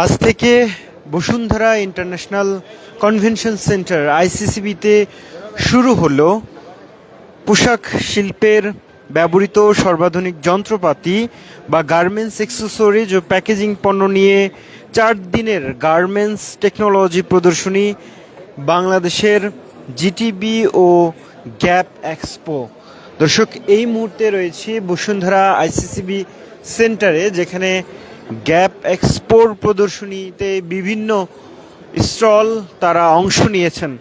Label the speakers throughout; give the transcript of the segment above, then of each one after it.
Speaker 1: আজ থেকে Bashundhara international convention centre আইসিসিবিতে শুরু হলো পোশাক শিল্পের ব্যবহৃত সর্বাধুনিক যন্ত্রপাতি বা গার্মেন্টস অ্যাক্সেসরিজ ও প্যাকেজিং পণ্য নিয়ে 4 দিনের গার্মেন্টস টেকনোলজি প্রদর্শনী বাংলাদেশের জিটিবি ও গ্যাপ এক্সপো। দর্শক, এই মুহূর্তে রয়েছে বসুন্ধরা আইসিসিবি সেন্টারে, যেখানে গ্যাপ এক্সপোর প্রদর্শনীতে বিভিন্ন স্টল তারা অংশ নিয়েছেন,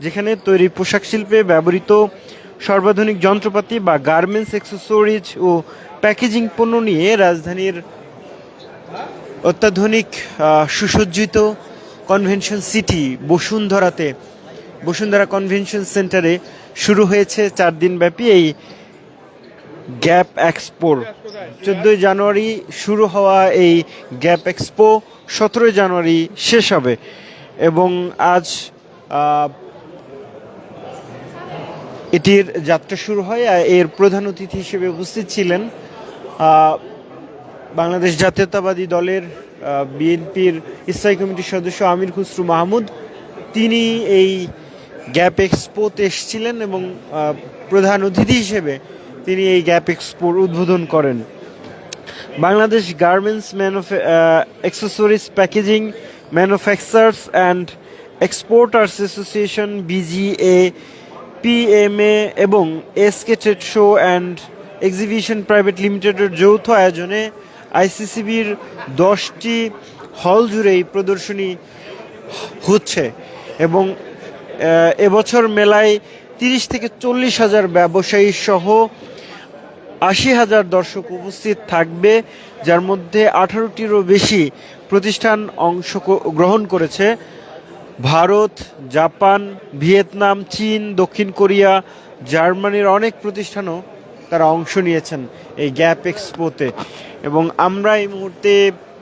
Speaker 1: যেখানে তৈরি পোশাক শিল্পে ব্যবহৃত সর্বাধুনিক যন্ত্রপাতি বা গার্মেন্টস অ্যাক্সেসরিজ ও প্যাকেজিং পণ্য নিয়ে রাজধানীর অত্যাধুনিক সুসজ্জিত কনভেনশন সিটি বসুন্ধরা কনভেনশন সেন্টারে শুরু হয়েছে 4 দিনব্যাপী এই গ্যাপ এক্সপোর। 14 জানুয়ারি শুরু হওয়া এই গ্যাপ এক্সপো 17 জানুয়ারি শেষ হবে এবং আজ এটির যাত্রা শুরু হয়। এর প্রধান অতিথি হিসেবে উপস্থিত ছিলেন বাংলাদেশ জাতীয়তাবাদী দলের বিএনপির স্থায়ী কমিটির সদস্য আমির খুসরু মাহমুদ। তিনি এই গ্যাপ এক্সপোতে এসেছিলেন এবং প্রধান অতিথি হিসেবে তিনি এই গ্যাপ এক্সপোর উদ্বোধন করেন। Bangladesh garments accessories packaging manufacturers and exporters association BGA PMA এবং SK trade show and exhibition private লিমিটেডের যৌথ আয়োজনে আইসিসিবির 10টি হল জুড়ে এই প্রদর্শনী হচ্ছে এবং এবছর মেলায় 30 থেকে 40 হাজার ব্যবসায়ী সহ 80,000 দর্শক উপস্থিত থাকবে, যার মধ্যে 18টিরও বেশি প্রতিষ্ঠান অংশগ্রহণ করেছে। ভারত, জাপান, ভিয়েতনাম, চীন, দক্ষিণ কোরিয়া, জার্মানির অনেক প্রতিষ্ঠানও তারা অংশ নিয়েছেন এই গ্যাপ এক্সপোতে। এবং আমরা এই মুহূর্তে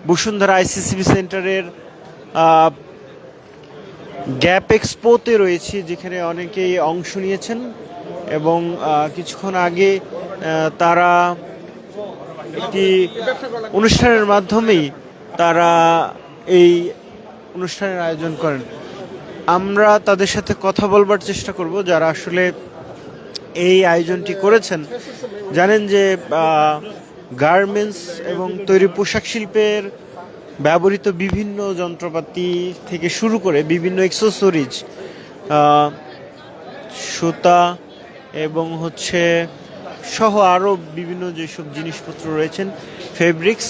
Speaker 1: বসুন্ধরা আইসিসিবি সেন্টারের গ্যাপ এক্সপোতে রয়েছি, যেখানে অনেকেই অংশ নিয়েছেন এবং কিছুক্ষণ আগে তারা একটি অনুষ্ঠানের মাধ্যমেই তারা এই অনুষ্ঠানের আয়োজন করেন। আমরা তাদের সাথে কথা বলবার চেষ্টা করব, যারা আসলে এই আয়োজনটি করেছেন। জানেন যে গার্মেন্টস এবং তৈরি পোশাক শিল্পের ব্যবহৃত বিভিন্ন যন্ত্রপাতি থেকে শুরু করে বিভিন্ন অ্যাক্সেসরিজ, সুতা এবং সহ আরও বিভিন্ন যেসব জিনিসপত্র রয়েছেন, ফেব্রিক্স,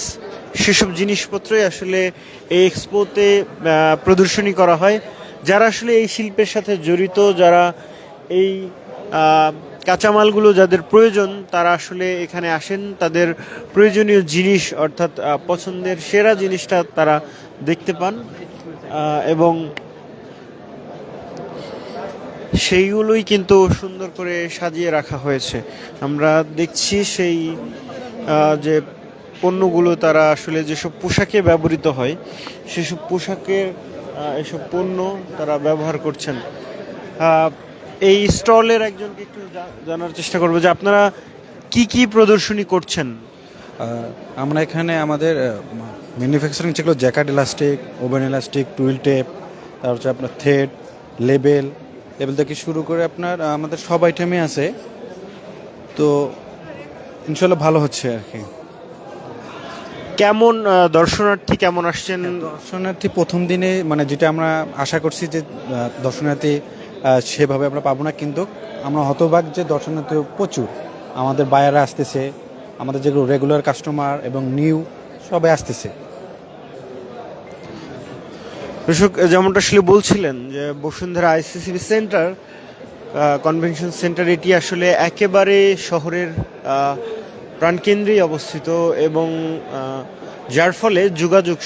Speaker 1: সেসব জিনিসপত্রই আসলে এই এক্সপোতে প্রদর্শনী করা হয়। যারা আসলে এই শিল্পের সাথে জড়িত, যারা এই কাঁচামালগুলো যাদের প্রয়োজন, তারা আসলে এখানে আসেন, তাদের প্রয়োজনীয় জিনিস অর্থাৎ পছন্দের সেরা জিনিসটা তারা দেখতে পান এবং সেইগুলোই কিন্তু সুন্দর করে সাজিয়ে রাখা হয়েছে। আমরা দেখছি সেই যে পণ্যগুলো তারা আসলে যেসব পোশাকে ব্যবহৃত হয়, সেসব পোশাকের এসব পণ্য তারা ব্যবহার করছেন। এই স্টলের একজনকে একটু জানার চেষ্টা করবো যে আপনারা কি কি প্রদর্শনী করছেন।
Speaker 2: আমরা এখানে আমাদের ম্যানুফ্যাকচারিং যেগুলো jacket elastic, woven elastic, twill tape, তারপর হচ্ছে আপনার থ্রেড, লেবেল থেকে শুরু করে আপনার আমাদের সব আইটেমই আছে। তো ইনশাল্লাহ ভালো হচ্ছে আর কি।
Speaker 1: কেমন দর্শনার্থী কেমন আসছেন?
Speaker 2: দর্শনার্থী প্রথম দিনে মানে যেটা আমরা আশা করছি যে দর্শনার্থী সেভাবে আমরা পাবো না, কিন্তু আমরা হতবাক যে দর্শনার্থী প্রচুর। আমাদের বায়াররা আসতেছে, আমাদের যেগুলো রেগুলার কাস্টমার এবং নিউ সবাই আসতেছে।
Speaker 1: দর্শক, যেমনটা আসলে বলছিলেন যে Bashundhara ICCB centre convention centre, এটি আসলে একেবারে শহরের প্রাণকেন্দ্রেই অবস্থিত এবং যার ফলে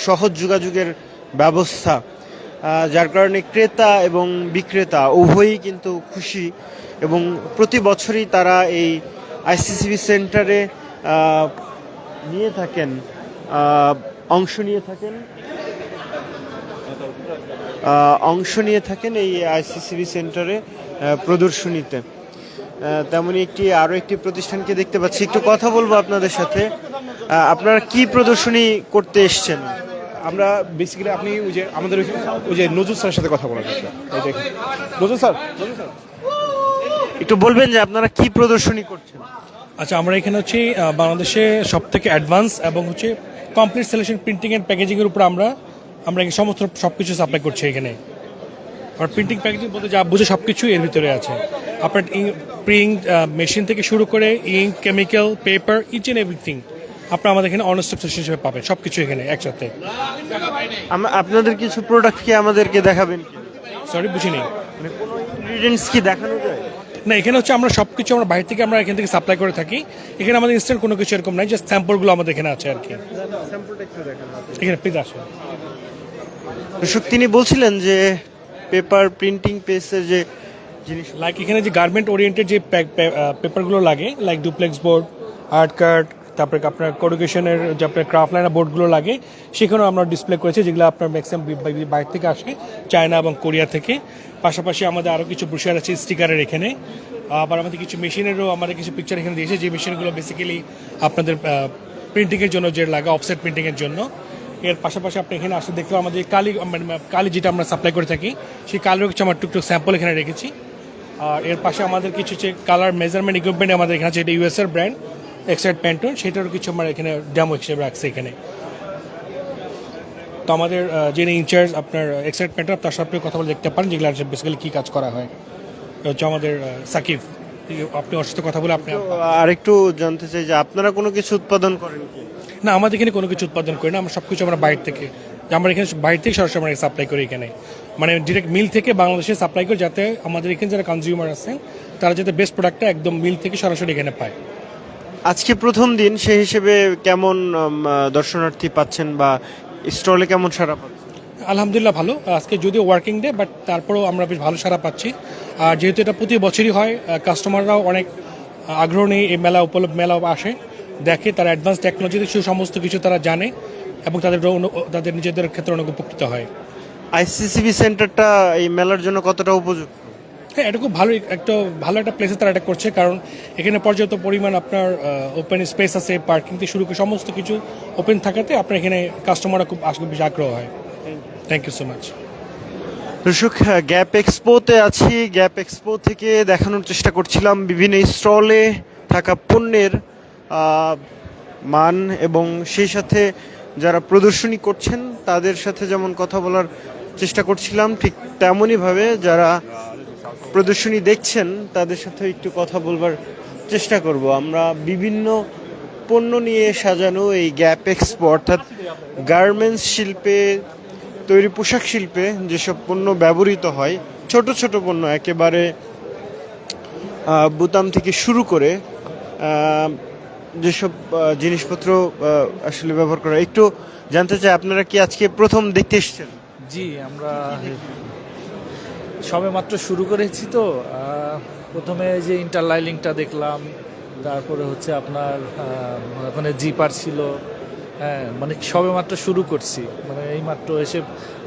Speaker 1: সহজ যোগাযোগের ব্যবস্থা, যার কারণে ক্রেতা এবং বিক্রেতা উভয়ই কিন্তু খুশি এবং প্রতি বছরই তারা এই আইসিসিবি সেন্টারে অংশ নিয়ে থাকেন এই আইসিসিবি সেন্টারে প্রদর্শনীতে। তেমনি আরও একটি প্রতিষ্ঠানকে দেখতে পাচ্ছি, একটু কথা বলবো আপনাদের সাথে। আপনারা কি প্রদর্শনী করতে এসছেন?
Speaker 3: আমরা বেসিক্যালি আপনি ওই যে আমাদের ওই যে নজরুল স্যারের সাথে কথা বলার জন্য এই দেখেন নজরুল স্যার
Speaker 1: একটু বলবেন যে আপনারা কি প্রদর্শনী করছেন?
Speaker 4: আচ্ছা, আমরা এখানে হচ্ছে বাংলাদেশে সব থেকে অ্যাডভান্স এবং হচ্ছে complete solution printing and packaging এর উপর আমরা এখানে সমস্ত সবকিছু সাপ্লাই করছি এখানে। আর প্রিন্টিং প্যাকেজিং বলতে যা বুঝে সবকিছু এর ভিতরে আছে। আপনার প্রিন্ট মেশিন থেকে শুরু করে ink, chemical, paper, each and everything আপনারা আমাদের এখানে অন স্টপ সলিউশন হিসেবে পাবেন, সবকিছু এখানে একসাথে।
Speaker 1: আপনাদের কিছু প্রোডাক্ট কি আমাদেরকে দেখাবেন কি?
Speaker 4: সরি, বুঝিনি।
Speaker 1: মানে কোনো ইনগ্রিডিয়েন্টস কি দেখানো যায়?
Speaker 4: না, এখানে হচ্ছে আমরা সবকিছু আমরা বাইরে থেকে আমরা এখান থেকে সাপ্লাই করে থাকি। এখানে আমাদের ইনস্ট্যান্ট কোনো কিছু এরকম নাই, জাস্ট স্যাম্পলগুলো আমাদের এখানে আছে আর কি।
Speaker 1: স্যাম্পলটা একটু দেখান।
Speaker 4: এখানে প্লিজ আসুন।
Speaker 1: দর্শক, তিনি বলছিলেন যে পেপার প্রিন্টিং পেজের যে জিনিস,
Speaker 4: লাইক এখানে যে গার্মেন্ট ওরিয়েন্টেড যে পেপারগুলো লাগে, like duplex board, art card, তারপরে আপনার করুগেশনের যে আপনার ক্রাফট লাইনার বোর্ডগুলো লাগে, সেখানেও আমরা ডিসপ্লে করেছি, যেগুলো আপনার ম্যাক্সিমাম বাইরে থেকে আসে, চায়না এবং কোরিয়া থেকে। পাশাপাশি আমাদের আরও কিছু ব্রোশার আছে স্টিকারের এখানে। আবার আমাদের কিছু মেশিনেরও আমাদের কিছু পিকচার এখানে দিয়েছে, যে মেশিনগুলো বেসিক্যালি আপনাদের প্রিন্টিংয়ের জন্য যে লাগে, অফসেট প্রিন্টিংয়ের জন্য। এর পাশাপাশি আপনি এখানে আসলে দেখতে আমাদের কালি যেটা আমরা সাপ্লাই করে থাকি, সেই কালিরও কিছু আমার টুকটুক স্যাম্পল এখানে রেখেছি। আর এর পাশে আমাদের কিছু যে কালার মেজারমেন্ট ইকুইপমেন্ট আমাদের এখানে আছে, এটা ইউএসএর ব্র্যান্ড এক্সাইড প্যান্টন, সেটারও কিছু আমরা এখানে ডেমো হিসেবে রাখছি এখানে। তো আমাদের যিনি ইনচার্জ আপনার এক্সাইড প্যান্টন, তার সাথে কথা বলে দেখতে পারেন যেগুলো বেসিক্যালি কী কাজ করা হয়। এটা হচ্ছে আমাদের সাকিব, আপনি ওর সাথে কথা বলে আপনি।
Speaker 1: আরেকটু জানতে চাই যে আপনারা কোনো কিছু উৎপাদন করেন কি?
Speaker 4: না, আমাদের এখানে কোনো কিছু উৎপাদন করি না, আমরা সব কিছু আমরা বাইরে থেকে, আমরা এখানে বাইরে থেকে সরাসরি আমরা সাপ্লাই করি এখানে, মানে ডিরেক্ট মিল থেকে বাংলাদেশে সাপ্লাই করি, যাতে আমাদের এখানে যারা কনজিউমার আছেন তারা যাতে বেস্ট প্রোডাক্টটা একদম মিল থেকে সরাসরি এখানে পায়।
Speaker 1: আজকে প্রথম দিন, সেই হিসেবে কেমন দর্শনার্থী পাচ্ছেন বা স্টলে কেমন সারা পাচ্ছেন?
Speaker 4: আলহামদুলিল্লাহ ভালো। আজকে যদিও ওয়ার্কিং ডে, বাট তারপরেও আমরা বেশ ভালো সাড়া পাচ্ছি। আর যেহেতু এটা প্রতি বছরই হয়, কাস্টমাররাও অনেক আগ্রহ নিয়ে এই মেলা আসে, দেখে, তারা অ্যাডভান্স টেকনোলজিতে সমস্ত কিছু তারা জানে এবং তাদের নিজেদের ক্ষেত্রে অনেক উপকৃত হয়।
Speaker 1: আইসিসিবি সেন্টারটা এই মেলার জন্য কতটা উপযুক্ত?
Speaker 4: হ্যাঁ, এটা খুব ভালো একটা প্লেসে তারা এটা করছে, কারণ এখানে পর্যাপ্ত পরিমাণ আপনার ওপেন স্পেস আছে, পার্কিং থেকে শুরু করে সমস্ত কিছু ওপেন থাকাতে আপনার এখানে কাস্টমাররা খুব বেশি আগ্রহ হয়। Thank you so much.
Speaker 1: দর্শক, গ্যাপ এক্সপোতে আছি। গ্যাপ এক্সপো থেকে দেখানোর চেষ্টা করছিলাম বিভিন্ন স্টলে থাকা পণ্যের মান, এবং সেই সাথে যারা প্রদর্শনী করছেন তাদের সাথে যেমন কথা বলার চেষ্টা করছিলাম, ঠিক তেমনইভাবে যারা প্রদর্শনী দেখছেন তাদের সাথে একটু কথা বলবার চেষ্টা করব। আমরা বিভিন্ন পণ্য নিয়ে সাজানো এই গ্যাপ এক্সপো, অর্থাৎ গার্মেন্টস শিল্পে, তৈরি পোশাক শিল্পে যেসব পণ্য ব্যবহৃত হয়, ছোট ছোট পণ্য একেবারে বুতাম থেকে শুরু করে যেসব জিনিসপত্র আসলে ব্যবহার করা, একটু জানতে চাই আপনারা কি আজকে প্রথম দেখতে এসেছেন?
Speaker 5: জি, আমরা সবে মাত্র শুরু করেছি তো। প্রথমে যে ইন্টারলাইলিংটা দেখলাম, তারপরে হচ্ছে আপনার ওখানে জিপার ছিল। হ্যাঁ, মানে সবে মাত্র শুরু করছি, মানে এই মাত্র এসে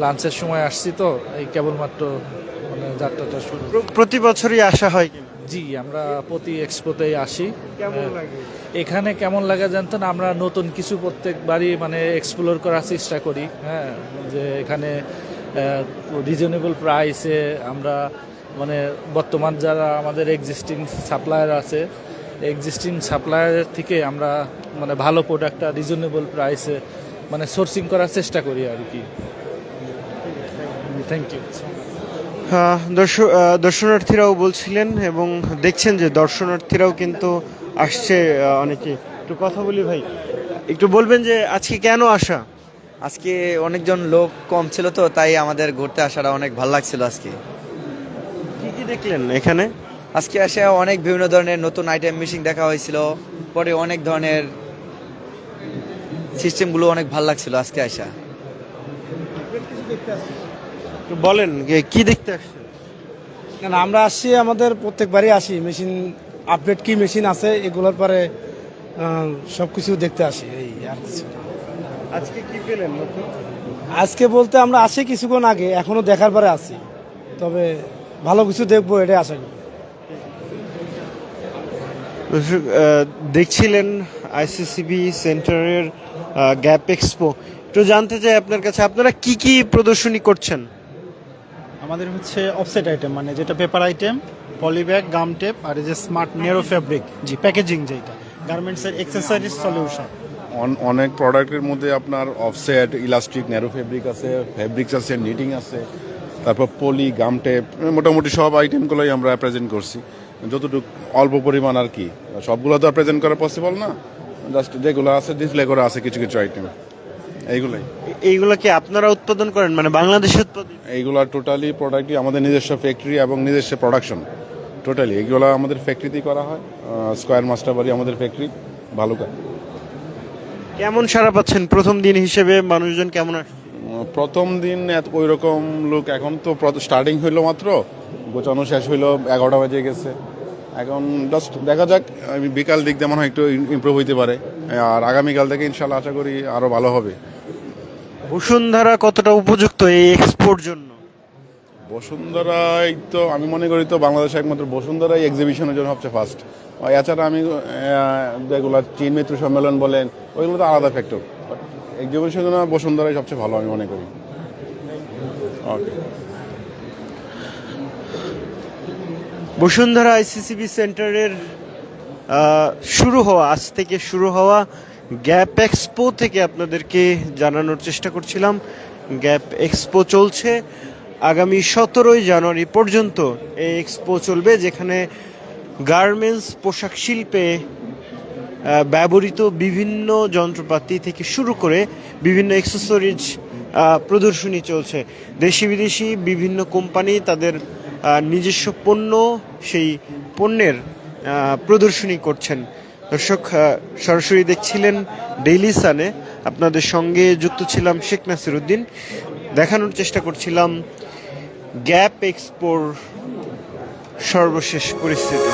Speaker 5: লাঞ্চের সময় আসছি তো, এই কেবলমাত্র মানে যাত্রাটা শুরু।
Speaker 1: প্রতি বছরই আসা হয় কি?
Speaker 5: জি, আমরা প্রতি এক্সপোতেই আসি।
Speaker 1: কেমন লাগে
Speaker 5: এখানে কেমন লাগে জানতেন, আমরা নতুন কিছু প্রত্যেকবারই মানে এক্সপ্লোর করার চেষ্টা করি। হ্যাঁ, যে এখানে রিজনেবল প্রাইসে আমরা মানে বর্তমান যারা আমাদের এক্সিস্টিং সাপ্লায়ার আছে, এক্সিস্টিং সাপ্লায়ারের থেকে আমরা মানে ভালো প্রোডাক্টটা রিজনেবল প্রাইসে মানে সোর্সিং করার চেষ্টা করি আর কি। Thank you.
Speaker 1: দর্শনার্থীরাও বলছিলেন এবং দেখছেন যে দর্শনার্থীরাও কিন্তু আসছে অনেকে। একটু কথা বলি ভাই, একটু বলবেন যে আজকে কেন আসা?
Speaker 6: আজকে অনেকজন লোক কম ছিল তো, তাই আমাদের ঘুরতে আসাটা অনেক ভালো লাগছিল। আজকে
Speaker 1: কি কি দেখলেন এখানে?
Speaker 6: আজকে এসে অনেক বিভিন্ন ধরনের নতুন আইটেম মেশিন দেখা হয়েছিল, পরে অনেক ধরনের সিস্টেমগুলো অনেক ভালো লাগছিল আজকে আসা।
Speaker 1: একটু বলেন কি দেখতে আসছেন?
Speaker 7: না, আমরা আসছি, আমাদের প্রত্যেকবারই আসি, মেশিন আপডেট কি মেশিন আছে এগুলোর পরে সব কিছু দেখতে আসি, এই আর কিছু।
Speaker 1: আজকে কি পেলেন নতুন?
Speaker 7: আজকে বলতে আমরা আসি কিছুক্ষণ আগে, এখনো দেখার পরে আসি, তবে ভালো কিছু দেখবো এটাই আশা করি।
Speaker 1: দেখছিলেন আইসিসিবি সেন্টারের গ্যাপ এক্সপো। একটু জানতে চাই আপনার কাছে, আপনারা কি কি প্রদর্শনী করছেন?
Speaker 8: আমাদের হচ্ছে অফসেট আইটেম, মানে যেটা paper item, polybag, gum tape, আর এই যে smart narrow fabric, G packaging, যেটা গার্মেন্টসের অ্যাক্সেসরিজ সলিউশন।
Speaker 9: অনেক প্রোডাক্টের মধ্যে আপনার অফসেট, ইলাস্টিক, ন্যারো ফেব্রিক আছে, ফেব্রিক্স আছে, নিটিং আছে, তারপর পলি, গাম টেপ, মোটামুটি সব আইটেমগুলোই আমরা প্রেজেন্ট করছি। যতটুকু অল্প পরিমাণ আর কি, সবগুলো তো আর প্রেজেন্ট করা পসিবল না, জাস্ট যেগুলো আছে ডিসপ্লে করা আছে কিছু কিছু আইটেম, এইগুলাই।
Speaker 1: এইগুলা কি আপনারা উৎপাদন করেন, মানে বাংলাদেশে উৎপাদন?
Speaker 9: এইগুলা টোটালি প্রোডাক্টই আমাদের নিজস্ব ফ্যাক্টরি এবং নিজস্ব প্রোডাকশন, টোটালি এগুলো আমাদের ফ্যাক্টরিতেই করা হয়। স্কয়ার মাস্টার বাড়ি আমাদের ফ্যাক্টরি, ভালুকা।
Speaker 1: কেমন সাড়া পাচ্ছেন প্রথম দিন হিসেবে? মানুষজন কেমন আসছে?
Speaker 9: প্রথম দিন ওই রকম লোক, এখন তো স্টার্টিং হইলো মাত্র, গোছানো শেষ হইলো 11টা বাজে গেছে। এখন জাস্ট দেখা যাক, বিকাল দিক দিয়ে মনে হয় একটু ইমপ্রুভ হইতে পারে, আর আগামীকাল থেকে ইনশাল্লাহ আশা করি আরো ভালো হবে।
Speaker 1: বসুন্ধরা কতটা উপযুক্ত এই এক্সপোর জন্য?
Speaker 9: বসুন্ধরাই তো আমি মনে করি তো বাংলাদেশে একমাত্র বসুন্ধরাই এক্সিবিশনের জন্য সবচেয়ে ফার্স্ট। এছাড়া আমি যেগুলো চীন মিত্র সম্মেলন বলেন, ওইগুলো তো আলাদা ফ্যাক্টর, এক্সিবিশনের জন্য বসুন্ধরাই সবচেয়ে ভালো আমি মনে করি। ওকে।
Speaker 1: বসুন্ধরা আইসিসিবি সেন্টারের আজ থেকে শুরু হওয়া গ্যাপ এক্সপো থেকে আপনাদেরকে জানানোর চেষ্টা করছিলাম। গ্যাপ এক্সপো চলছে আগামী 17ই জানুয়ারি পর্যন্ত। এই এক্সপো চলবে, যেখানে গার্মেন্টস, পোশাক শিল্পে ব্যবহৃত বিভিন্ন যন্ত্রপাতি থেকে শুরু করে বিভিন্ন অ্যাক্সেসরিজ প্রদর্শনী চলছে। দেশি বিদেশি বিভিন্ন কোম্পানি তাদের নিজস্ব পণ্য, সেই পণ্যের প্রদর্শনী করছেন। দর্শক, সরাসরি দেখছিলেন ডেইলি সানে, আপনাদের সঙ্গে যুক্ত ছিলাম শেখ নাসির উদ্দিন। দেখানোর চেষ্টা করছিলাম গ্যাপ এক্সপোর সর্বশেষ পরিস্থিতি।